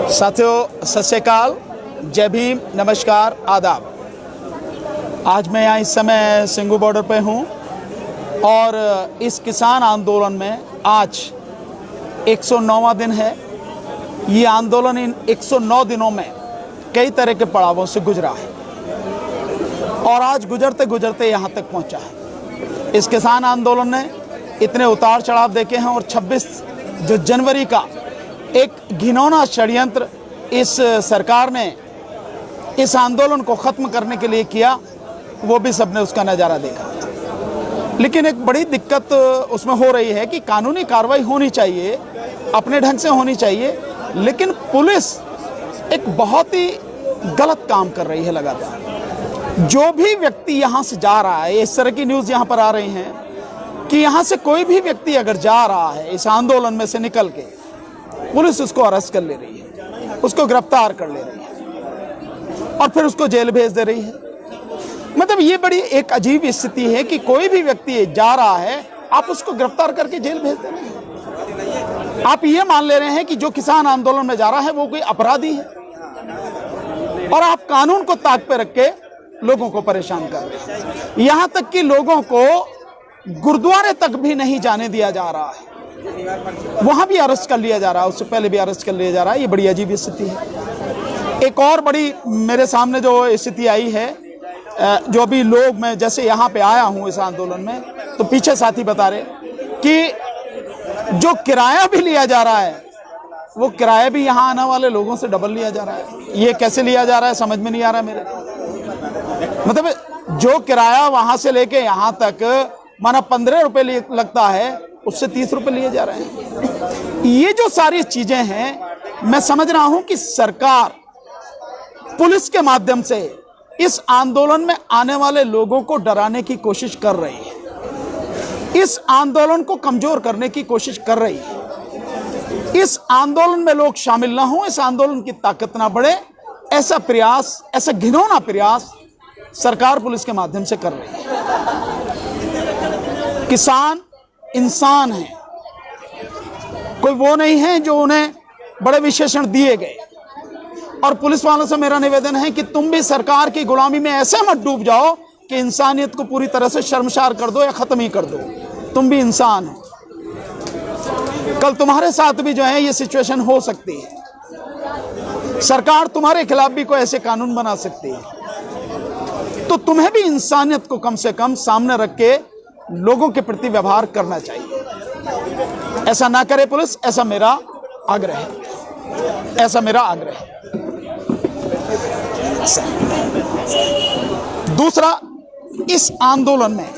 साथियों सत श्री अकाल, जय भीम, नमस्कार, आदाब। आज मैं यहाँ इस समय सिंगू बॉर्डर पे हूँ और इस किसान आंदोलन में आज 109वां दिन है। ये आंदोलन इन 109 दिनों में कई तरह के पड़ावों से गुजरा है और आज गुजरते गुजरते यहाँ तक पहुँचा है। इस किसान आंदोलन ने इतने उतार चढ़ाव देखे हैं और 26 जो जनवरी का एक घिनौना षड्यंत्र इस सरकार ने इस आंदोलन को ख़त्म करने के लिए किया, वो भी सबने उसका नज़ारा देखा। लेकिन एक बड़ी दिक्कत उसमें हो रही है कि कानूनी कार्रवाई होनी चाहिए, अपने ढंग से होनी चाहिए, लेकिन पुलिस एक बहुत ही गलत काम कर रही है लगातार। जो भी व्यक्ति यहाँ से जा रहा है, इस तरह की न्यूज़ यहाँ पर आ रही हैं कि यहाँ से कोई भी व्यक्ति अगर जा रहा है इस आंदोलन में से निकल के, पुलिस उसको अरेस्ट कर ले रही है, उसको गिरफ्तार कर ले रही है और फिर उसको जेल भेज दे रही है। मतलब ये बड़ी एक अजीब स्थिति है कि कोई भी व्यक्ति जा रहा है, आप उसको गिरफ्तार करके जेल भेज दे रहे हैं। आप ये मान ले रहे हैं कि जो किसान आंदोलन में जा रहा है वो कोई अपराधी है और आप कानून को ताक पे रख के लोगों को परेशान कर रहे हैं। यहां तक कि लोगों को गुरुद्वारे तक भी नहीं जाने दिया जा रहा है, वहां भी अरेस्ट कर लिया जा रहा है, उससे पहले भी अरेस्ट कर लिया जा रहा है। ये बड़ी अजीब स्थिति है। एक और बड़ी मेरे सामने जो स्थिति आई है, जो अभी लोग, मैं जैसे यहाँ पे आया हूँ इस आंदोलन में, तो पीछे साथी बता रहे कि जो किराया भी लिया जा रहा है वो किराया भी यहाँ आने वाले लोगों से डबल लिया जा रहा है। ये कैसे लिया जा रहा है समझ में नहीं आ रहा मेरे। मतलब जो किराया वहां से लेके यहाँ तक माना 15 रुपए लगता है, उससे 30 रुपए लिए जा रहे हैं। ये जो सारी चीजें हैं, मैं समझ रहा हूं कि सरकार पुलिस के माध्यम से इस आंदोलन में आने वाले लोगों को डराने की कोशिश कर रही है, इस आंदोलन को कमजोर करने की कोशिश कर रही है। इस आंदोलन में लोग शामिल ना हो, इस आंदोलन की ताकत ना बढ़े, ऐसा प्रयास, ऐसा घिनौना प्रयास सरकार पुलिस के माध्यम से कर रही है। किसान इंसान है, कोई वो नहीं है जो उन्हें बड़े विशेषण दिए गए। और पुलिस वालों से मेरा निवेदन है कि तुम भी सरकार की गुलामी में ऐसे मत डूब जाओ कि इंसानियत को पूरी तरह से शर्मसार कर दो या खत्म ही कर दो। तुम भी इंसान हो, कल तुम्हारे साथ भी जो है ये सिचुएशन हो सकती है। सरकार तुम्हारे खिलाफ भी कोई ऐसे कानून बना सकती है। तो तुम्हें भी इंसानियत को कम से कम सामने रख के लोगों के प्रति व्यवहार करना चाहिए। ऐसा ना करे पुलिस, ऐसा मेरा आग्रह है, ऐसा मेरा आग्रह है। दूसरा, इस आंदोलन में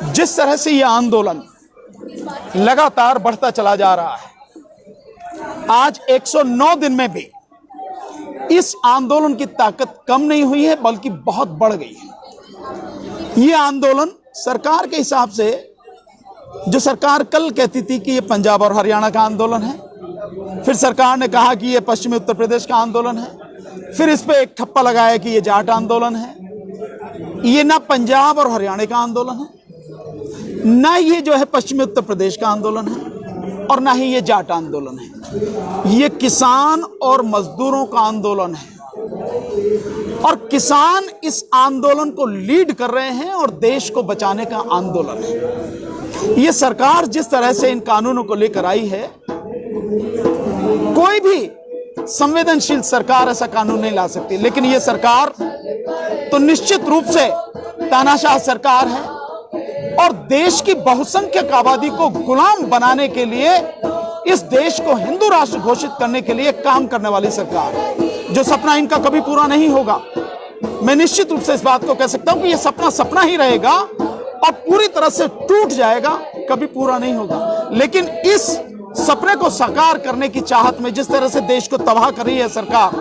जिस तरह से यह आंदोलन लगातार बढ़ता चला जा रहा है, आज 109 दिन में भी इस आंदोलन की ताकत कम नहीं हुई है, बल्कि बहुत बढ़ गई है। यह आंदोलन सरकार के हिसाब से, जो सरकार कल कहती थी कि ये पंजाब और हरियाणा का आंदोलन है, फिर सरकार ने कहा कि ये पश्चिमी उत्तर प्रदेश का आंदोलन है, फिर इस पे एक ठप्पा लगाया कि ये जाट आंदोलन है। ये ना पंजाब और हरियाणा का आंदोलन है, ना ये जो है पश्चिमी उत्तर प्रदेश का आंदोलन है, और ना ही ये जाट आंदोलन है। ये किसान और मजदूरों का आंदोलन है और किसान इस आंदोलन को लीड कर रहे हैं और देश को बचाने का आंदोलन है। ये सरकार जिस तरह से इन कानूनों को लेकर आई है, कोई भी संवेदनशील सरकार ऐसा कानून नहीं ला सकती। लेकिन ये सरकार तो निश्चित रूप से तानाशाह सरकार है और देश की बहुसंख्यक आबादी को गुलाम बनाने के लिए, इस देश को हिंदू राष्ट्र घोषित करने के लिए काम करने वाली सरकार है। जो सपना इनका कभी पूरा नहीं होगा, मैं निश्चित रूप से इस बात को कह सकता हूं कि यह सपना सपना ही रहेगा और पूरी तरह से टूट जाएगा, कभी पूरा नहीं होगा। लेकिन इस सपने को साकार करने की चाहत में जिस तरह से देश को तबाह कर रही है सरकार,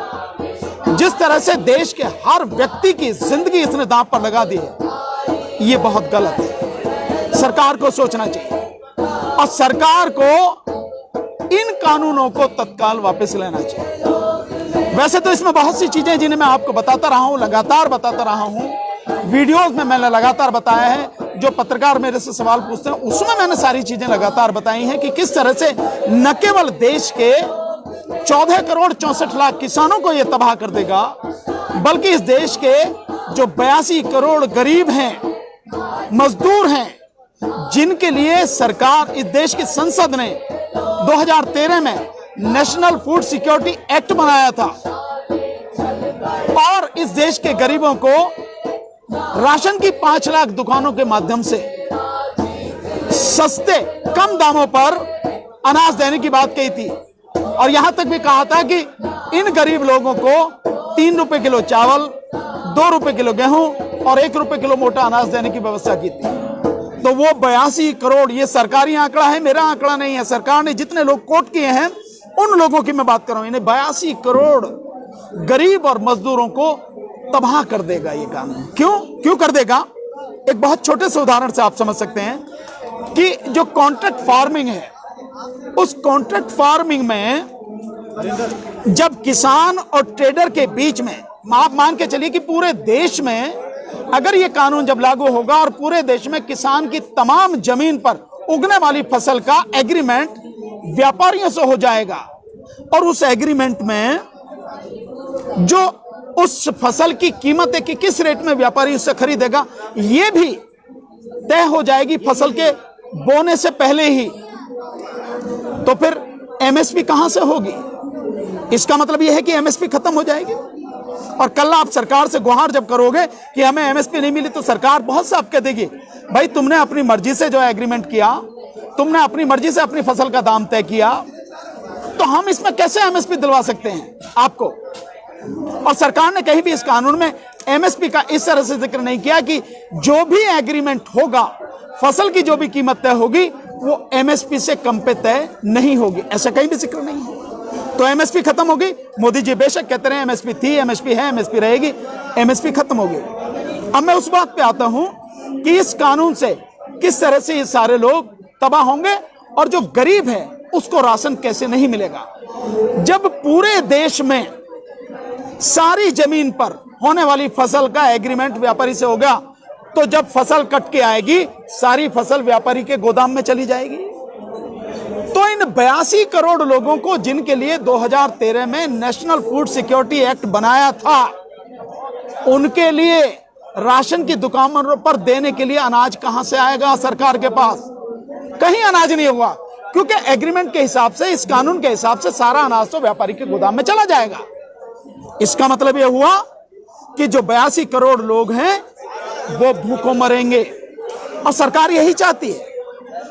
जिस तरह से देश के हर व्यक्ति की जिंदगी इसने दांव पर लगा दी है, ये बहुत गलत है। सरकार को सोचना चाहिए और सरकार को इन कानूनों को तत्काल वापस लेना चाहिए। वैसे तो इसमें बहुत सी चीजें जिन्हें मैं आपको बताता रहा हूं, लगातार बताता रहा हूं, वीडियोस में मैंने लगातार बताया है। जो पत्रकार मेरे से सवाल पूछते हैं उसमें मैंने सारी चीजें लगातार बताई हैं कि किस तरह से न केवल देश के 14 करोड़ 64 लाख किसानों को यह तबाह कर देगा, बल्कि इस देश के जो 82 करोड़ गरीब हैं, मजदूर हैं, जिनके लिए सरकार, इस देश की संसद ने 2013 में नेशनल फूड सिक्योरिटी एक्ट बनाया था और इस देश के गरीबों को राशन की 5 लाख दुकानों के माध्यम से सस्ते कम दामों पर अनाज देने की बात कही थी और यहां तक भी कहा था कि इन गरीब लोगों को 3 रुपए किलो चावल, 2 रुपए किलो गेहूं और 1 रुपए किलो मोटा अनाज देने की व्यवस्था की थी। तो वो 82 करोड़, ये सरकारी आंकड़ा है, मेरा आंकड़ा नहीं है, सरकार ने जितने लोग कोट किए हैं उन लोगों की मैं बात कर रहा हूं। इन्हें 82 करोड़ गरीब और मजदूरों को तबाह कर देगा ये कानून। क्यों कर देगा? एक बहुत छोटे से उदाहरण से आप समझ सकते हैं कि जो कॉन्ट्रैक्ट फार्मिंग है, उस कॉन्ट्रैक्ट फार्मिंग में जब किसान और ट्रेडर के बीच में, आप मान के चलिए कि पूरे देश में अगर ये कानून जब लागू होगा और पूरे देश में किसान की तमाम जमीन पर उगने वाली फसल का एग्रीमेंट व्यापारियों से हो जाएगा और उस एग्रीमेंट में जो उस फसल की कीमत है कि किस रेट में व्यापारी उससे खरीदेगा, यह भी तय हो जाएगी फसल के बोने से पहले ही। तो फिर एमएसपी कहां से होगी? इसका मतलब यह है कि एमएसपी खत्म हो जाएगी और कल आप सरकार से गुहार जब करोगे कि हमें एमएसपी नहीं मिली तो सरकार बहुत साफ कह देगी, भाई तुमने अपनी मर्जी से जो एग्रीमेंट किया, तुमने अपनी मर्जी से अपनी फसल का दाम तय किया, तो हम इसमें कैसे एमएसपी दिलवा सकते हैं आपको? और सरकार ने कहीं भी इस कानून में एमएसपी का इस तरह से जिक्र नहीं किया कि जो भी एग्रीमेंट होगा, फसल की जो भी कीमत तय होगी वो एमएसपी से कम पे तय नहीं होगी, ऐसा कहीं भी जिक्र नहीं है। तो एमएसपी खत्म होगी। मोदी जी बेशक कहते रहे एमएसपी थी, एमएसपी है, एमएसपी रहेगी, एमएसपी खत्म होगी। अब मैं उस बात पे आता हूं कि इस कानून से किस तरह से ये सारे लोग तबाह होंगे और जो गरीब है उसको राशन कैसे नहीं मिलेगा। जब पूरे देश में सारी जमीन पर होने वाली फसल का एग्रीमेंट व्यापारी से होगा, तो जब फसल कट के आएगी सारी फसल व्यापारी के गोदाम में चली जाएगी। तो इन 82 करोड़ लोगों को, जिनके लिए 2013 में नेशनल फूड सिक्योरिटी एक्ट बनाया था, उनके लिए राशन की दुकानों पर देने के लिए अनाज कहां से आएगा सरकार के पास? कहीं अनाज नहीं होगा, क्योंकि एग्रीमेंट के हिसाब से, इस कानून के हिसाब से सारा अनाज तो व्यापारी के गोदाम में चला जाएगा। इसका मतलब यह हुआ कि जो 82 करोड़ लोग हैं वो भूखों मरेंगे और सरकार यही चाहती है।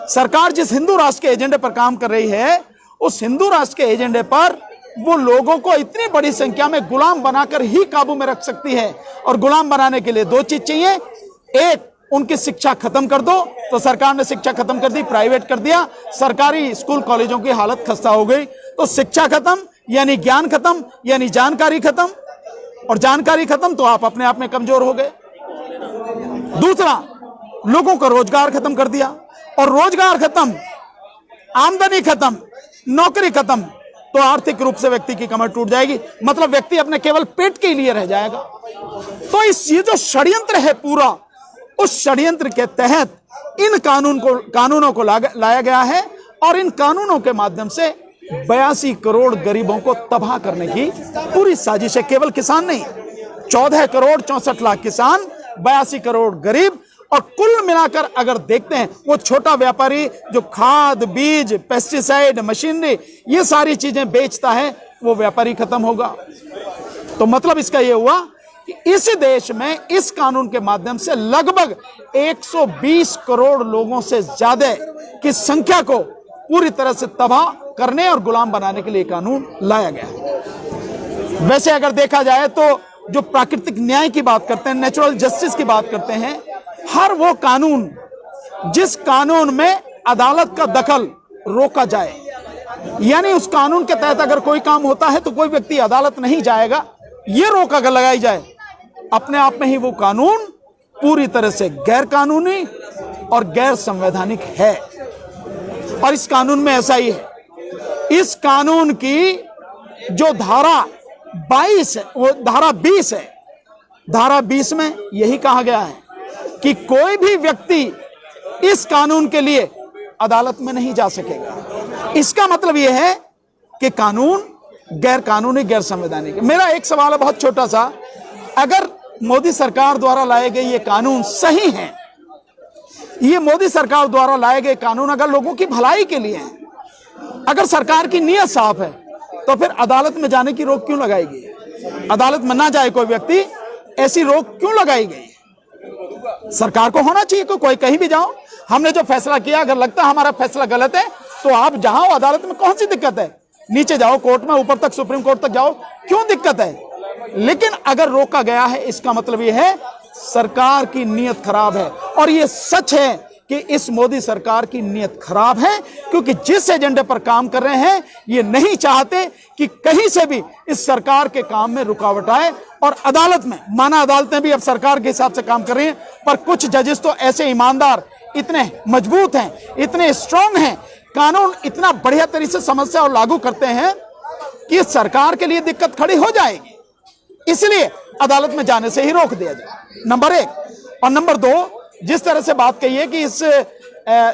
सरकार जिस हिंदू राष्ट्र के एजेंडे पर काम कर रही है, उस हिंदू राष्ट्र के एजेंडे पर वो लोगों को इतनी बड़ी संख्या में गुलाम बनाकर ही काबू में रख सकती है। और गुलाम बनाने के लिए 2 चीज चाहिए, एक, उनकी शिक्षा खत्म कर दो, तो सरकार ने शिक्षा खत्म कर दी, प्राइवेट कर दिया, सरकारी स्कूल कॉलेजों की हालत खस्ता हो गई। तो शिक्षा खत्म यानी ज्ञान खत्म, यानी जानकारी खत्म, और जानकारी खत्म तो आप अपने आप में कमजोर हो गए। दूसरा, लोगों का रोजगार खत्म कर दिया, और रोजगार खत्म, आमदनी खत्म, नौकरी खत्म, तो आर्थिक रूप से व्यक्ति की कमर टूट जाएगी, मतलब व्यक्ति अपने केवल पेट के लिए रह जाएगा। तो ये जो षड्यंत्र है पूरा, उस षड्यंत्र के तहत इन कानूनों को लाया गया है और इन कानूनों के माध्यम से 82 करोड़ गरीबों को तबाह करने की पूरी साजिश है। केवल किसान नहीं, 14 करोड़ 64 लाख किसान, 82 करोड़ गरीब, और कुल मिलाकर अगर देखते हैं वो छोटा व्यापारी जो खाद, बीज, पेस्टिसाइड, मशीनरी, ये सारी चीजें बेचता है, वो व्यापारी खत्म होगा। तो मतलब इसका ये हुआ कि इस देश में इस कानून के माध्यम से लगभग 120 करोड़ लोगों से ज्यादा की संख्या को पूरी तरह से तबाह करने और गुलाम बनाने के लिए कानून लाया गया है। वैसे अगर देखा जाए तो जो प्राकृतिक न्याय की बात करते हैं, नेचुरल जस्टिस की बात करते हैं, हर वो कानून जिस कानून में अदालत का दखल रोका जाए, यानी उस कानून के तहत अगर कोई काम होता है तो कोई व्यक्ति अदालत नहीं जाएगा, ये रोक अगर लगाई जाए, अपने आप में ही वो कानून पूरी तरह से गैर कानूनी और गैर संवैधानिक है। और इस कानून में ऐसा ही है। इस कानून की जो धारा 22 है, वो धारा 20 है। धारा 20 में यही कहा गया है कि कोई भी व्यक्ति इस कानून के लिए अदालत में नहीं जा सकेगा। इसका मतलब यह है कि कानून गैर कानूनी, गैर संवैधानिक। मेरा एक सवाल है बहुत छोटा सा, अगर मोदी सरकार द्वारा लाए गए ये कानून सही हैं, ये मोदी सरकार द्वारा लाए गए कानून अगर लोगों की भलाई के लिए हैं, अगर सरकार की नीयत साफ है, तो फिर अदालत में जाने की रोक क्यों लगाई गई? अदालत में ना जाए कोई व्यक्ति, ऐसी रोक क्यों लगाई गई? सरकार को होना चाहिए कि कोई कहीं भी जाओ, हमने जो फैसला किया अगर लगता है हमारा फैसला गलत है तो आप जाओ अदालत में, कौन सी दिक्कत है? नीचे जाओ कोर्ट में, ऊपर तक सुप्रीम कोर्ट तक जाओ, क्यों दिक्कत है? लेकिन अगर रोका गया है, इसका मतलब यह है सरकार की नीयत खराब है। और यह सच है कि इस मोदी सरकार की नीयत खराब है, क्योंकि जिस एजेंडे पर काम कर रहे हैं ये नहीं चाहते कि कहीं से भी इस सरकार के काम में रुकावट आए। और अदालत में, माना अदालतें भी अब सरकार के हिसाब से काम कर रही हैं, पर कुछ जजेस तो ऐसे ईमानदार, इतने मजबूत हैं, इतने स्ट्रांग हैं, कानून इतना बढ़िया तरीके से समझते और लागू करते हैं कि सरकार के लिए दिक्कत खड़ी हो जाएगी, इसलिए अदालत में जाने से ही रोक दिया जाए, नंबर एक। और नंबर दो, जिस तरह से बात कही है कि इस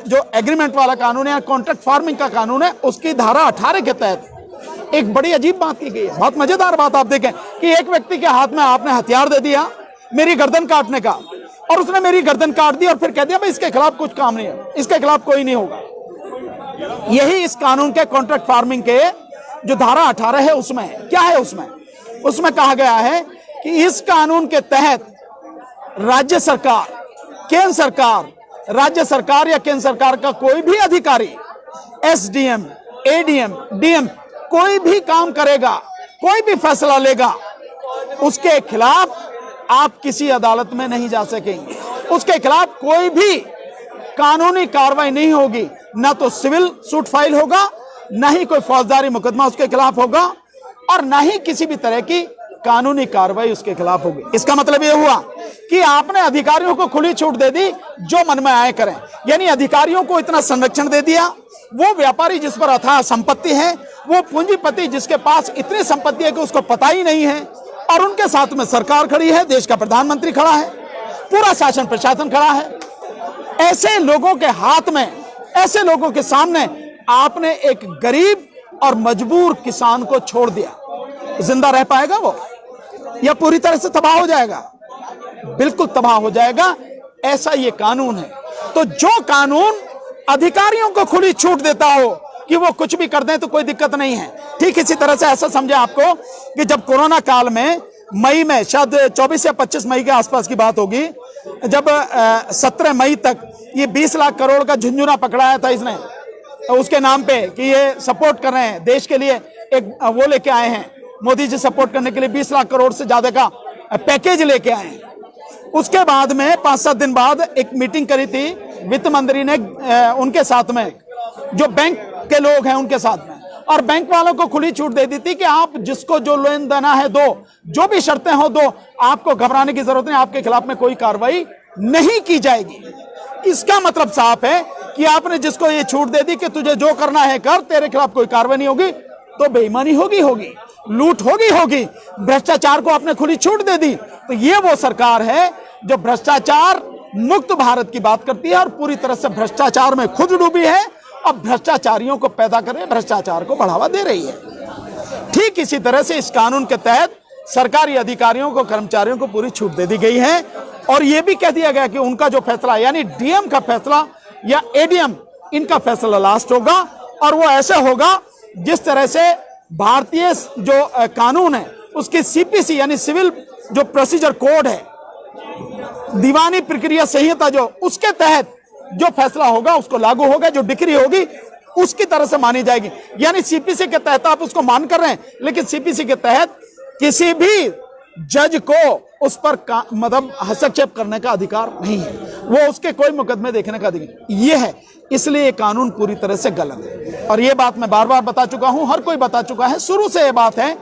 जो एग्रीमेंट वाला कानून है या कॉन्ट्रैक्ट फार्मिंग का कानून है, उसकी धारा 18 के तहत एक बड़ी अजीब बात की गई है। बहुत मजेदार बात आप देखें कि एक व्यक्ति के हाथ में आपने हथियार दे दिया मेरी गर्दन काटने का, और उसने मेरी गर्दन काट दी और फिर कह दिया भाई इसके खिलाफ कुछ काम नहीं है, इसके खिलाफ कोई नहीं होगा। यही इस कानून के कॉन्ट्रैक्ट फार्मिंग के जो धारा 18 है उसमें है। क्या है उसमें कहा गया है कि इस कानून के तहत राज्य सरकार, केंद्र सरकार, राज्य सरकार या केंद्र सरकार का कोई भी अधिकारी, एसडीएम, एडीएम, डीएम, कोई भी काम करेगा, कोई भी फैसला लेगा, उसके खिलाफ आप किसी अदालत में नहीं जा सकेंगे, उसके खिलाफ कोई भी कानूनी कार्रवाई नहीं होगी, ना तो सिविल सूट फाइल होगा, ना ही कोई फौजदारी मुकदमा उसके खिलाफ होगा, और ना ही किसी भी तरह की कानूनी कार्रवाई उसके खिलाफ होगी। इसका मतलब यह हुआ कि आपने अधिकारियों को खुली छूट दे दी, जो मन में आए करें, यानी अधिकारियों को इतना संरक्षण दे दिया। वो व्यापारी जिस पर अथाह संपत्ति है, वो पूंजीपति जिसके पास इतनी संपत्ति है कि उसको पता ही नहीं है, और उनके साथ में सरकार खड़ी है, देश का प्रधानमंत्री खड़ा है, पूरा शासन प्रशासन खड़ा है, ऐसे लोगों के हाथ में, ऐसे लोगों के सामने आपने एक गरीब और मजबूर किसान को छोड़ दिया। जिंदा रह पाएगा वो, या पूरी तरह से तबाह हो जाएगा? बिल्कुल तबाह हो जाएगा। ऐसा ये कानून है। तो जो कानून अधिकारियों को खुली छूट देता हो कि वो कुछ भी कर दें तो कोई दिक्कत नहीं है, ठीक इसी तरह से ऐसा समझे आपको कि जब कोरोना काल में मई में, शायद 24 या 25 मई के आसपास की बात होगी, जब 17 मई तक ये 20 लाख करोड़ का झुंझुना पकड़ाया था इसने, उसके नाम पे कि ये सपोर्ट कर रहे हैं देश के लिए, एक वो लेके आए हैं मोदी जी, सपोर्ट करने के लिए 20 लाख करोड़ से ज्यादा का पैकेज लेके आए हैं। उसके बाद में 5-7 दिन बाद एक मीटिंग करी थी वित्त मंत्री ने उनके साथ में, जो बैंक के लोग हैं उनके साथ में, और बैंक वालों को खुली छूट दे दी थी कि आप जिसको जो लेन देना है दो, जो भी शर्तें हो दो, आपको घबराने की जरूरत नहीं, आपके खिलाफ में कोई कार्रवाई नहीं की जाएगी। इसका मतलब साफ है कि आपने जिसको ये छूट दे दी कि तुझे जो करना है कर, तेरे खिलाफ कोई कार्रवाई नहीं होगी, तो बेईमानी होगी, लूट होगी, भ्रष्टाचार को आपने खुली छूट दे दी। तो ये वो सरकार है जो भ्रष्टाचार मुक्त भारत की बात करती है और पूरी तरह से भ्रष्टाचार में खुद डूबी है और भ्रष्टाचारियों को पैदा कर रहे, भ्रष्टाचार को बढ़ावा दे रही है। ठीक इसी तरह से इस कानून के तहत सरकारी अधिकारियों को, कर्मचारियों को पूरी छूट दे दी गई है, और यह भी कह दिया गया कि उनका जो फैसला, यानी डीएम का फैसला या एडीएम, इनका फैसला लास्ट होगा, और वो ऐसे होगा जिस तरह से भारतीय जो कानून है उसकी सीपीसी यानी सिविल जो प्रोसीजर कोड है, दीवानी प्रक्रिया संहिता, जो उसके तहत जो फैसला होगा उसको लागू होगा, जो डिक्री होगी उसकी तरह से मानी जाएगी। यानी सीपीसी के तहत आप उसको मान कर रहे हैं, लेकिन सीपीसी के तहत किसी भी जज को उस पर मतलब हस्तक्षेप करने का अधिकार नहीं है, वो उसके कोई मुकदमे देखने का अधिकार ये है। इसलिए ये कानून पूरी तरह से गलत है, और ये बात मैं बार बार बता चुका हूं, हर कोई बता चुका है। शुरू से ये बात है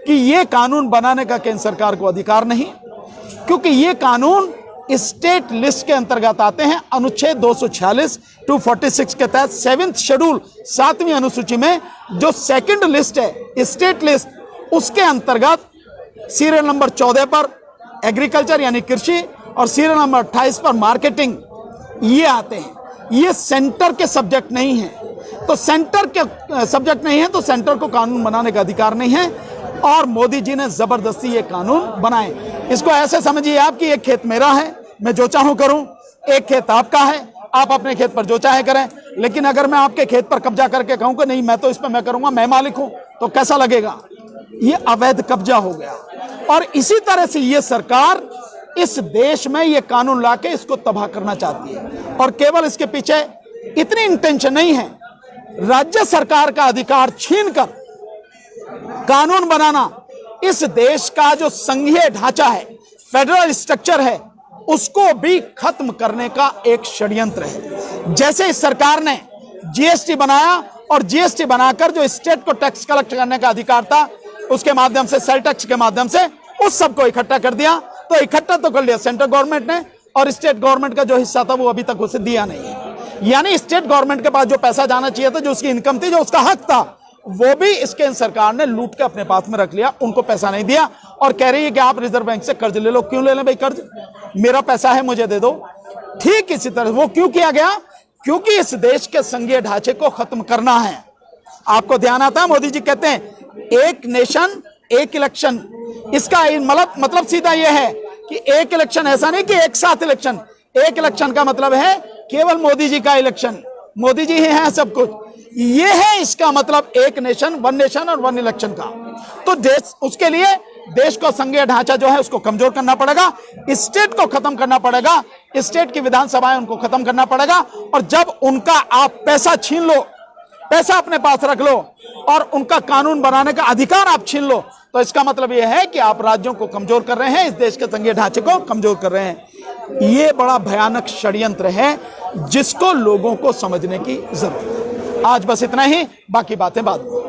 कि ये कानून बनाने का केंद्र सरकार को अधिकार नहीं, क्योंकि ये कानून स्टेट लिस्ट के अंतर्गत आते हैं। अनुच्छेद 246 246 के तहत 7th शेड्यूल 7वीं अनुसूची में जो सेकंड लिस्ट है, स्टेट लिस्ट, उसके अंतर्गत सीरियल नंबर 14 पर एग्रीकल्चर यानी कृषि और सीरियल नंबर 28 पर मार्केटिंग ये आते हैं। ये सेंटर के सब्जेक्ट नहीं है, तो सेंटर के सब्जेक्ट नहीं है, तो सेंटर को कानून बनाने का अधिकार नहीं है, और मोदी जी ने जबरदस्ती ये कानून बनाए। इसको ऐसे समझिए आप कि एक खेत मेरा है, मैं जो चाहूं करूं, एक खेत आपका है, आप अपने खेत पर जो चाहे करें। लेकिन अगर मैं आपके खेत पर कब्जा करके कहूं कि नहीं मैं तो इस पर मैं करूंगा, मैं मालिक हूं, तो कैसा लगेगा? ये अवैध कब्जा हो गया। और इसी तरह से ये सरकार इस देश में ये कानून लाके इसको तबाह करना चाहती है। और केवल इसके पीछे इतनी इंटेंशन नहीं है, राज्य सरकार का अधिकार छीनकर कानून बनाना इस देश का जो संघीय ढांचा है, फेडरल स्ट्रक्चर है, उसको भी खत्म करने का एक षड्यंत्र है। जैसे इस सरकार ने जीएसटी बनाया और जीएसटी बनाकर जो स्टेट को टैक्स कलेक्ट करने का अधिकार था, उसके माध्यम से सेल टैक्स के माध्यम से उस सबको इकट्ठा कर दिया। तो इकट्ठा तो कर लिया सेंट्रल गवर्नमेंट ने, और स्टेट गवर्नमेंट का जो हिस्सा था वो अभी तक उसे दिया नहीं है। यानी स्टेट गवर्नमेंट के पास जो पैसा जाना चाहिए था, जो उसकी इनकम थी, जो उसका हक था, वो भी इसके सरकार ने लूट के अपने पास में रख लिया, उनको पैसा नहीं दिया। और कह रही है कि आप रिजर्व बैंक से कर्ज ले लो। क्यों ले लें भाई कर्ज? मेरा पैसा है, मुझे दे दो। ठीक इसी तरह वो क्यों किया गया? क्योंकि इस देश के संघीय ढांचे को खत्म करना है। आपको ध्यान आता है, मोदी जी कहते हैं एक नेशन एक इलेक्शन। इसका मतलब सीधा यह है कि एक इलेक्शन, ऐसा नहीं कि एक साथ इलेक्शन। एक इलेक्शन का मतलब है केवल मोदी जी का इलेक्शन, मोदी जी ही हैं सब कुछ। ये है इसका मतलब, एक नेशन और वन इलेक्शन का। तो देश, उसके लिए देश को संघीय ढांचा जो है उसको कमजोर करना पड़ेगा, स्टेट को खत्म करना पड़ेगा, स्टेट की विधानसभाएं उनको खत्म करना पड़ेगा। और जब उनका आप पैसा छीन लो, पैसा अपने पास रख लो और उनका कानून बनाने का अधिकार आप छीन लो, तो इसका मतलब यह है कि आप राज्यों को कमजोर कर रहे हैं, इस देश के संघीय ढांचे को कमजोर कर रहे हैं। यह बड़ा भयानक षड्यंत्र है जिसको लोगों को समझने की जरूरत है। आज बस इतना ही, बाकी बातें बाद में।